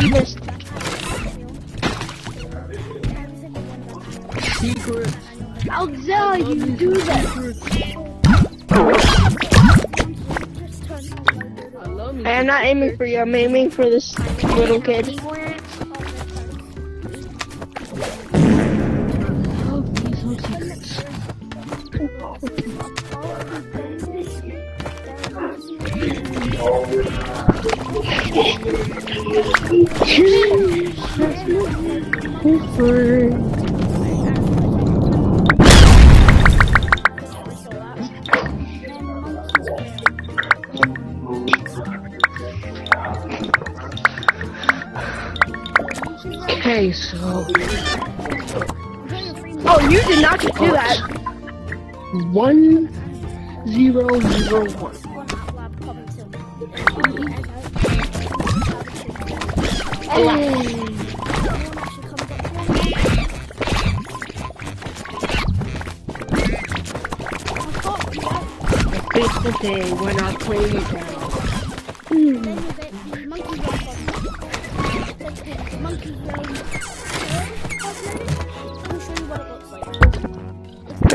You missed. Secret. How dare you do that? I love me. I am not aiming for you. I'm aiming for this little kid. Okay, so Oh, you did not just do that. 1001. It's the day when I play it down.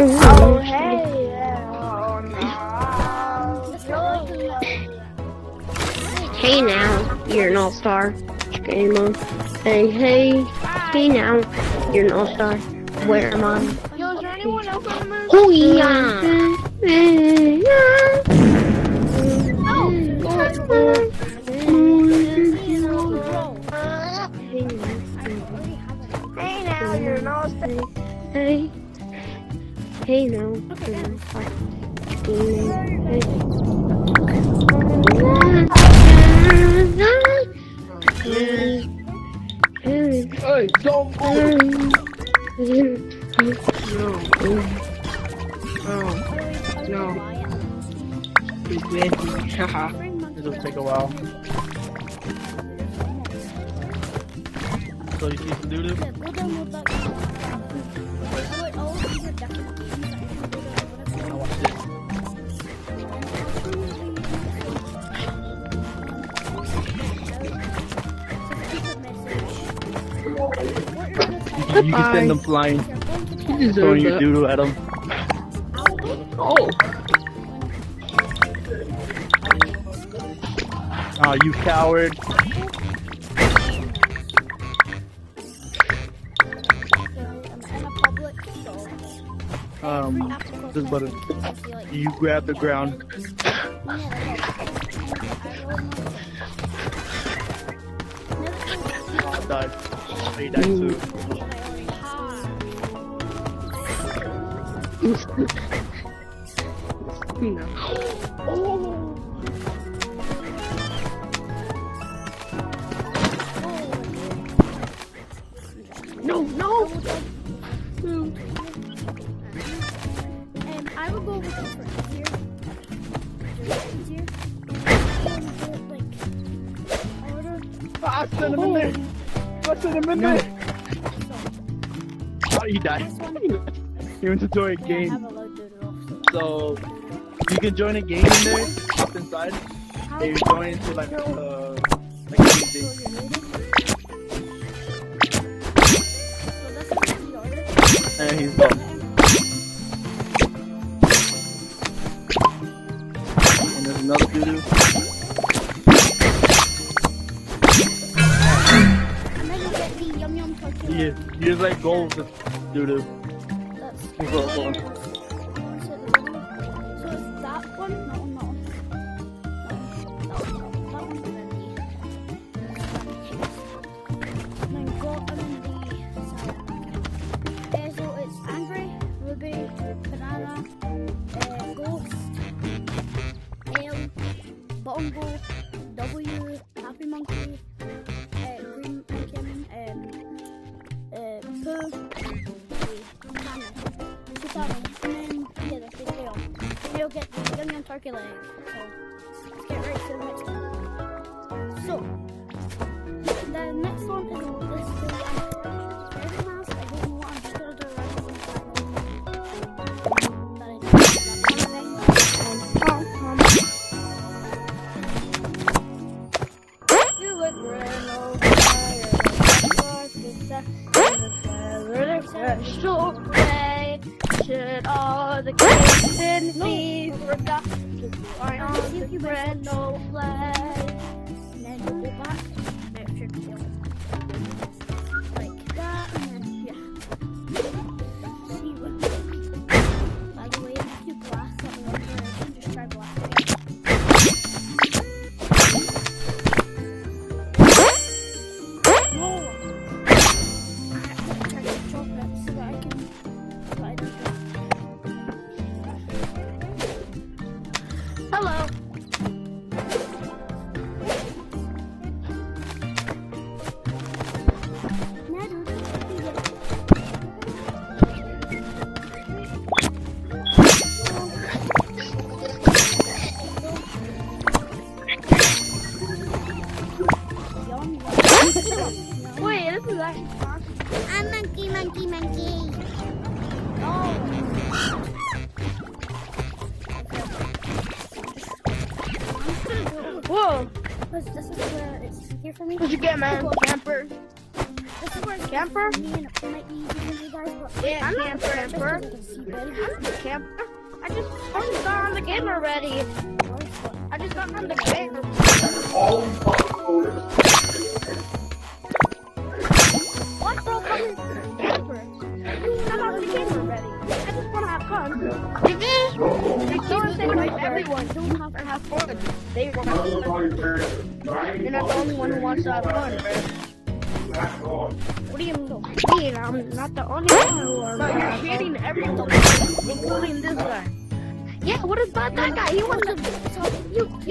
Oh, hey. Hey now, you're an all-star. Gamer. Hey now, you're an all-star. Where am I? Yo, is there anyone else on the move? Oh yeah! Hey now, you're an all-star. Hey now. Hey, don't move! No. It's windy. Haha. This will take a while. So you see some doo-doo? I'll watch this. You can send them flying. You Throwing deserve your that. doodle at them. Oh. Oh, you coward. This button. You grab the ground. I died. I died too. No. I will go over there for easier. I sent him in there. I sent him in there. Oh, you died. You went to join a game. So, you can join a game in there, up inside. And you join into like a thing. And he's done. And there's another doo-doo. You just let go of the doo-doo. So it's that one? No. That one's ready. Then go so it's Angry, Ruby, Banana, Ghost, L, Bongo, W, Happy Monkey, Green Pumpkin, Pooh, and then that's the tail. You'll get the Young Turkey leg. So let's get right to the next one. So the next one is this fairy mask. I don't know what I'm just gonna do right now. You look real. should all the kids in me forgot to fly on the red no flag. And then you go back. Make sure to kill it. Like that, and then, yeah. See what. By the way, if you blast that one, you just try blasting it. No! I try to drop it so that I can. Hello. Wait, this is actually fun. I'm monkey. Whoa. This is where it's easier for me. What'd you get, man? Camper. This is where it's Camper? easier for me and it might be easier for you guys, but Yeah, I'm not camper. camper. Camper. I just got on the game already. I just got on the game. What, bro? Camper. You got on the game already. I just want to have fun. Don't say like everyone don't have to have fun. You're not the only one who wants to have fun, bro. What do you mean? I'm not the only one who wants to have fun. You're cheating everyone, including this guy. Yeah, what about that guy? He wants to. You want to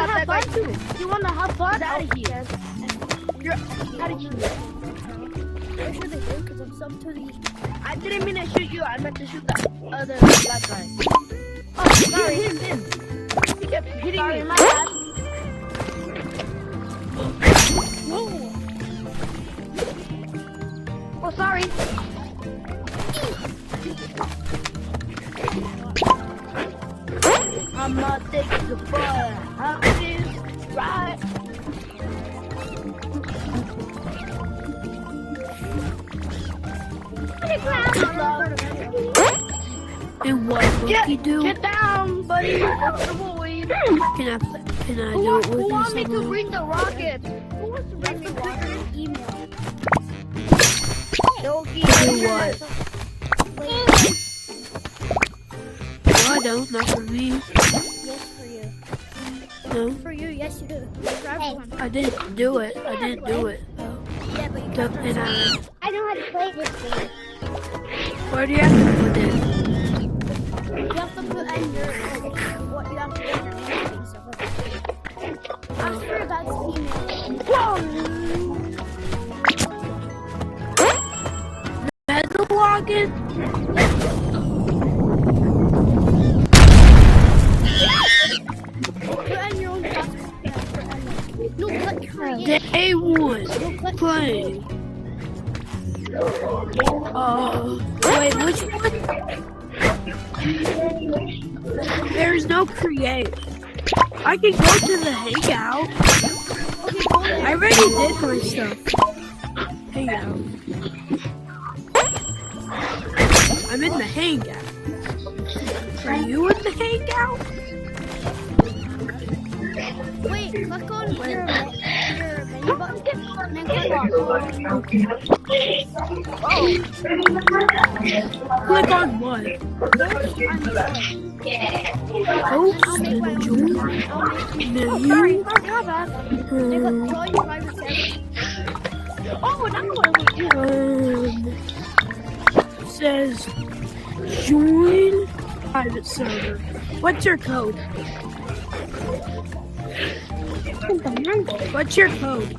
have fun too. You want to have fun? Get out of here. You're out of here. Where should they go? Because I'm sub to the. I didn't mean to shoot you. I meant to shoot the other black guy. Oh, sorry. Hit him. He kept hitting me. My bad. No! Oh, sorry. I'm not taking the fire. I'm this right. And what will he do? Get down, buddy. That's the boy. Can I do it Who with wants me you to somehow? bring the rocket? Who wants to bring me rocket? Email. Do what? No, I don't. Not for me. Yes, for you. No, For you, yes, you do. For everyone. I didn't do it. I didn't do it. Yeah, but you So, can't. and I know how to play this game. where do you have to put it? You have to put in your what you have to do in your name and stuff like that. Ask for your dad's email. Metal login? Put in your own password. No, click create. Day one. No, click Playing. Wait, which one? There's no create. I can go to the hangout. Okay, go there. I already did my stuff. Hangout. I'm in the hangout. Are you in the hangout? Wait, click on your menu button and then click on Click on what? Host I'll make my and own. join. I'll make Menu. They got join private server. Oh, that's what we do. Says join private server. What's your code? What's your code?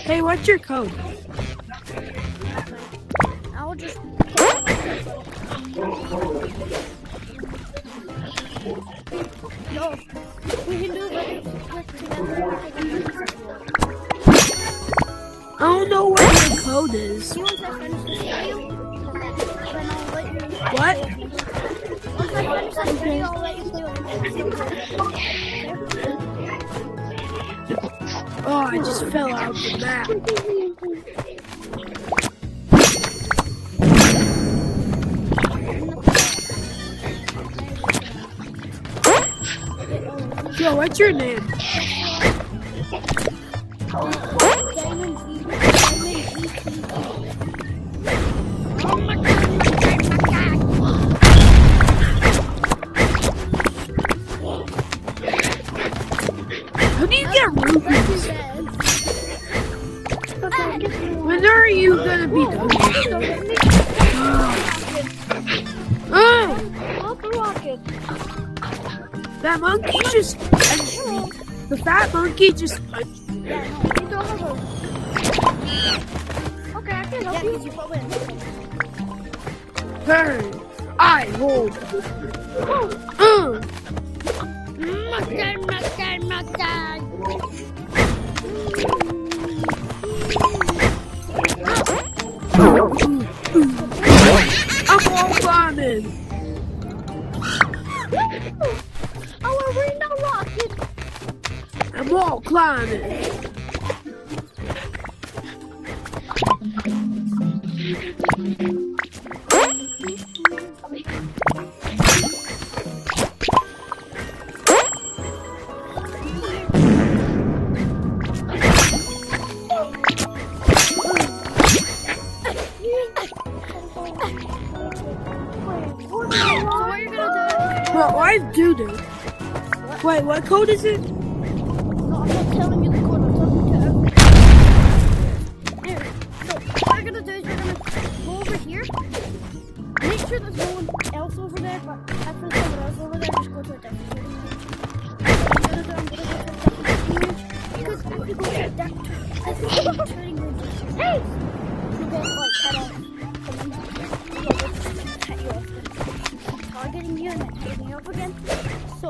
Hey, what's your code? I'll just. No, we can do it together. I don't know what your code is. Once I finish this video, then I'll let you. What? Once I finish this video, I'll let you play Oh, I just fell out of the map. Bro, what's your name? How do you get rupees? When are you gonna be done? That monkey just punched me. The fat monkey just punched me. Okay, I can help you. Hey, I hold. I'm all climbing. Oh, we're not rocket. I'm all climbing. Bro, I do. Wait, what code is it? No, I'm not telling you the code. I'm talking to everyone. Anyway, so what we're gonna do is we're gonna go over here. Make sure there's no one else over there, but if there's someone else over there, just go to a different room. I'm gonna go to a different room because if you go to a different training room, hey, you get like cut off. Hit you off. Targeting you and then hitting you up again. So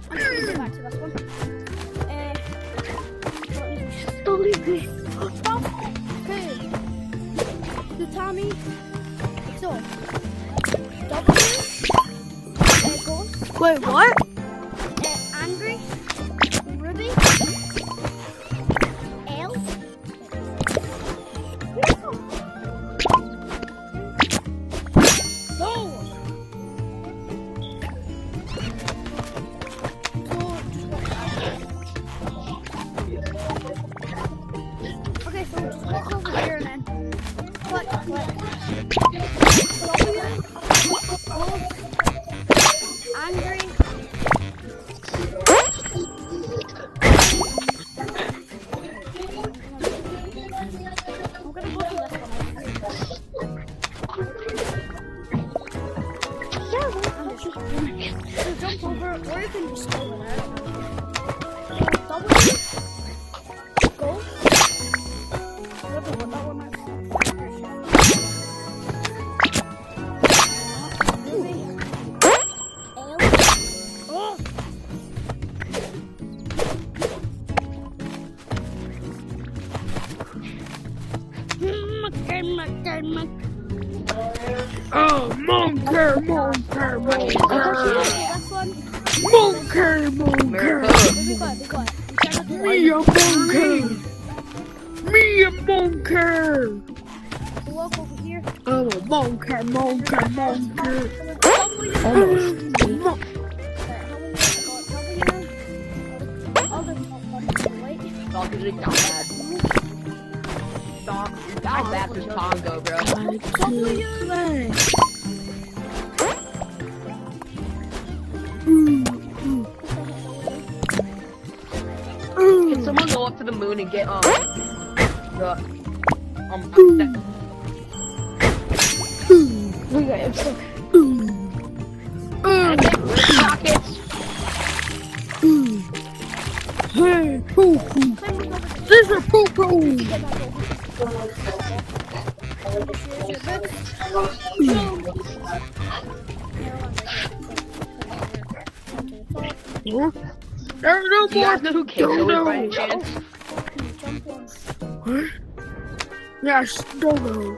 I'm just gonna go back to this one. Don't leave me. Stop! Okay. The Tommy. So, W. Ghost. Wait, what? Angry. Ruby. L. No! Okay, so just walk over here and then click. Angry. I'm gonna go to this one. So jump over, or you can just go over there. W. Go. I don't know what that one is. Oh! Oh, monker. This one. Monker. Be quiet. Me a monker. Me a monker. So walk over here. I'm a monker. Stop back to Congo, bro. Can someone go up to the moon and get We got him stuck. rockets? Hey, poo-poo. This is poo-poo. Huh? There's no Do you more guys know who Kato is by any chance? Huh? Yes, Dodo.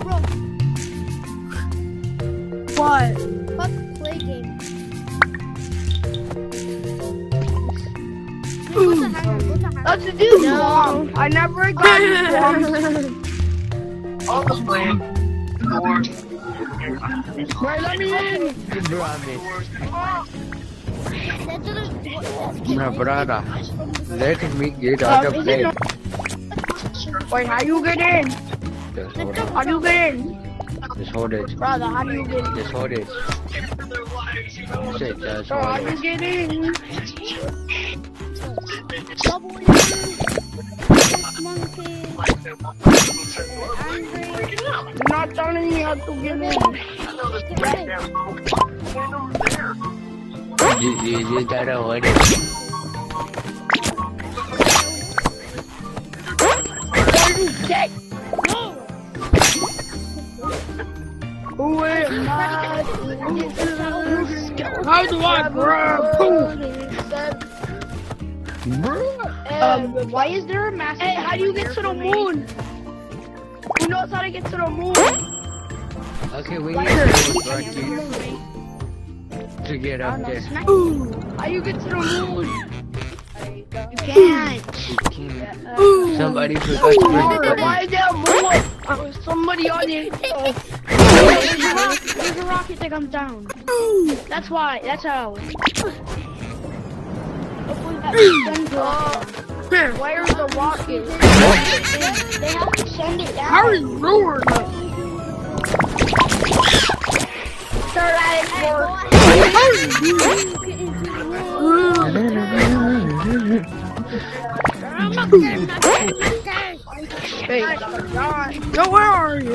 Bro, What? fuck play game. Let's do swamp. I never got swamp. Right, let me in. My brother, let me get out of bed. Wait, how you get in? Just hold it. How do you get in? Just hold it. Brother, how do you get in? Just hold it. Shit, just Bro, how hold you it. get in? Monkey. You're not telling me how to get in. You gotta hold it. Who am I? How do I grab poop? Why is there a massive? Hey, how do you get to the moon? Who knows how to get to the moon? Okay, we need to get up there. How you get to the moon? You can't. Somebody forgot to bring the Why is there a moon? Somebody on it. There's a rocket that comes down. That's why. That's how. Where's the rocket? They have to send it down. How is Lord? Sir, that Hey, So where are you?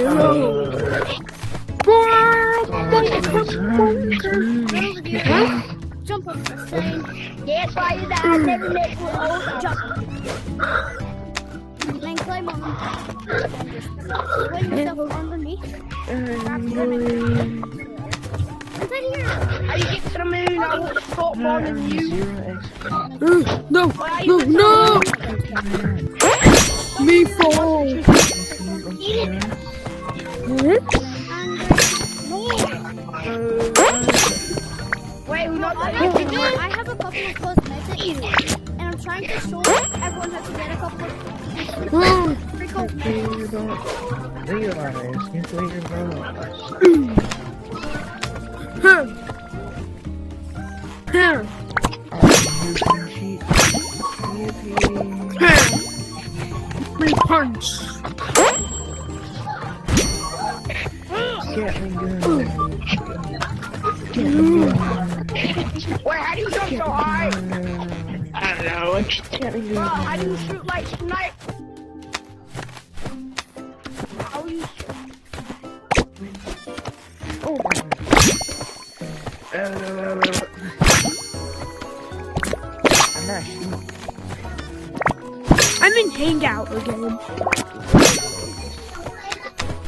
Jump on the same. that's why you died. Never make you old. Jump. Then climb on them. Swing yourself underneath. It's right here. How you get to the moon? I will stop bombing you. No, no, no! Me fall. Wait, who knows? I have a couple of cosmetics, and I'm trying to show everyone how to get a couple of free cosmetics. Me punch. Wait, how do you jump so high? I don't know. Bro, how do you shoot like snipe? How do you shoot? I'm in Hangout again.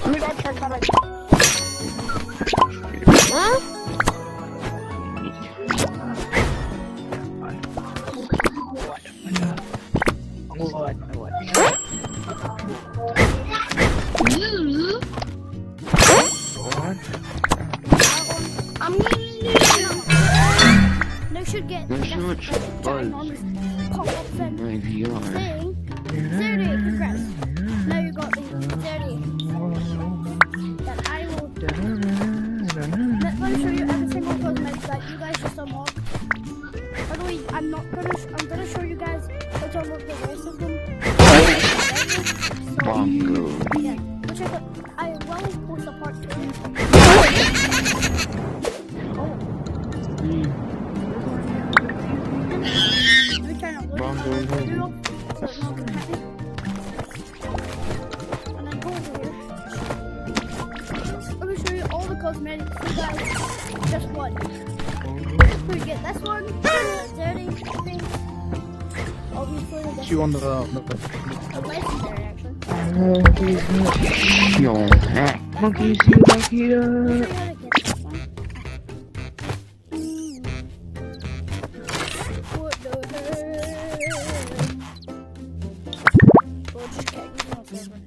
Let me go check how to... Huh? They should get There's so much buzz. pop-up thing. My VR. Thing. 30, congrats. Now you got the 30. That I will... Let me show you every single cosmetic that you guys just unlock. By the way, I'm gonna show you guys how to unlock the rest of them. Bongo. Yeah, which I will post a part 2. Bongo. Cosmetics, you guys, just one. We get this one, dirty thing. Obviously, the She on the legendary actually. Yo, monkey, see back here. What the heck? Well, just kidding, it's not favorite.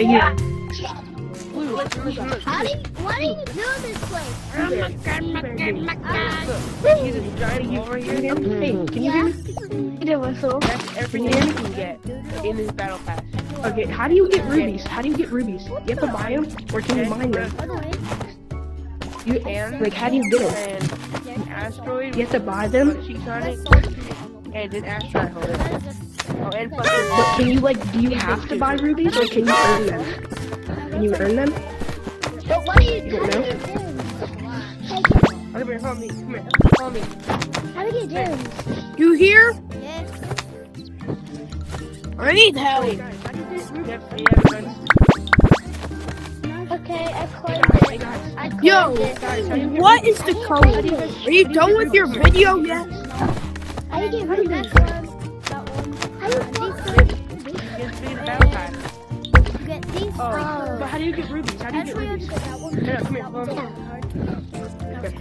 Hey, you. What do you do this place? He's a giant over here. Hey, can you hear me? Get a whistle. That's everything you can get in this battle pass. Okay, how do you get rubies? How do you get rubies? You have to buy them, or can you mine them? You, like, how do you get them? And asteroid. You have to buy them? Cheeks on it. And an asteroid holder. Oh, and plus But can you, like, do you have to buy rubies, or can you earn them? Can you earn them? But what do you You don't know? come here, hold me. Come here, hold me. How do you get gems? You here? Yes. I need help. Yep, yeah, friends. Okay, I closed it. I closed Yo, it. what is the code? Are you done with your video yet? How do you get rubies? How do you Just be the battle pass. get these? Oh, But how do you get rubies? How do you get rubies? yeah, come here, hold me.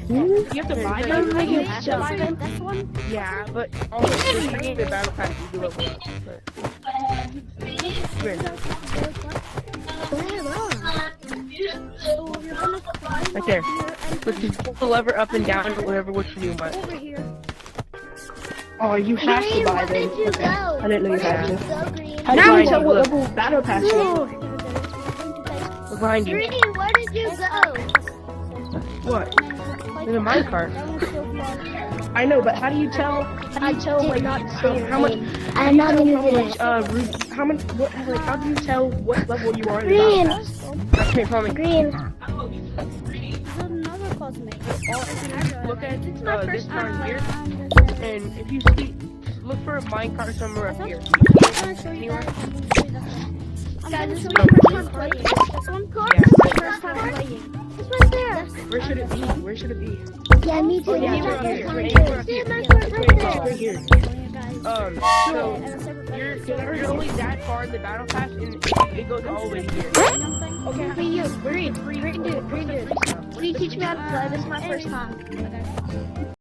You have to buy them? How do you That's one. Yeah, but also, if you get the battle pass, you do level up. Right there. Let's just pull the lever up and down or whatever which one you want. Over here. Oh, you have to Green, buy where them. did you Okay. go? I didn't know you Where had did to. you go, Green? How do you Green. tell what Look. level battle pass you are? Look behind you. Green, where did you go? What? There's a minecart. I know, but how do you tell? How do you tell like how much? I'm not gonna How do much? it. How much? What? Like, how do you tell what level you are in the Green. battle pass? Come here, hold me. Green. Look at this part here, and if you see, look for a minecart somewhere up here. Anywhere? Guys, this is my first time playing. This one? Yeah. This is my first time playing. It's right there. Where should it be? Where should it be? Yeah, me too. yeah, This is right my here, first right time here, too. right See, my here. card right It's there. right here. So you're only that far in the battle pass, and it goes all the way to here. Okay, hey you, Green, dude. Will you teach me how to play? This is my first time.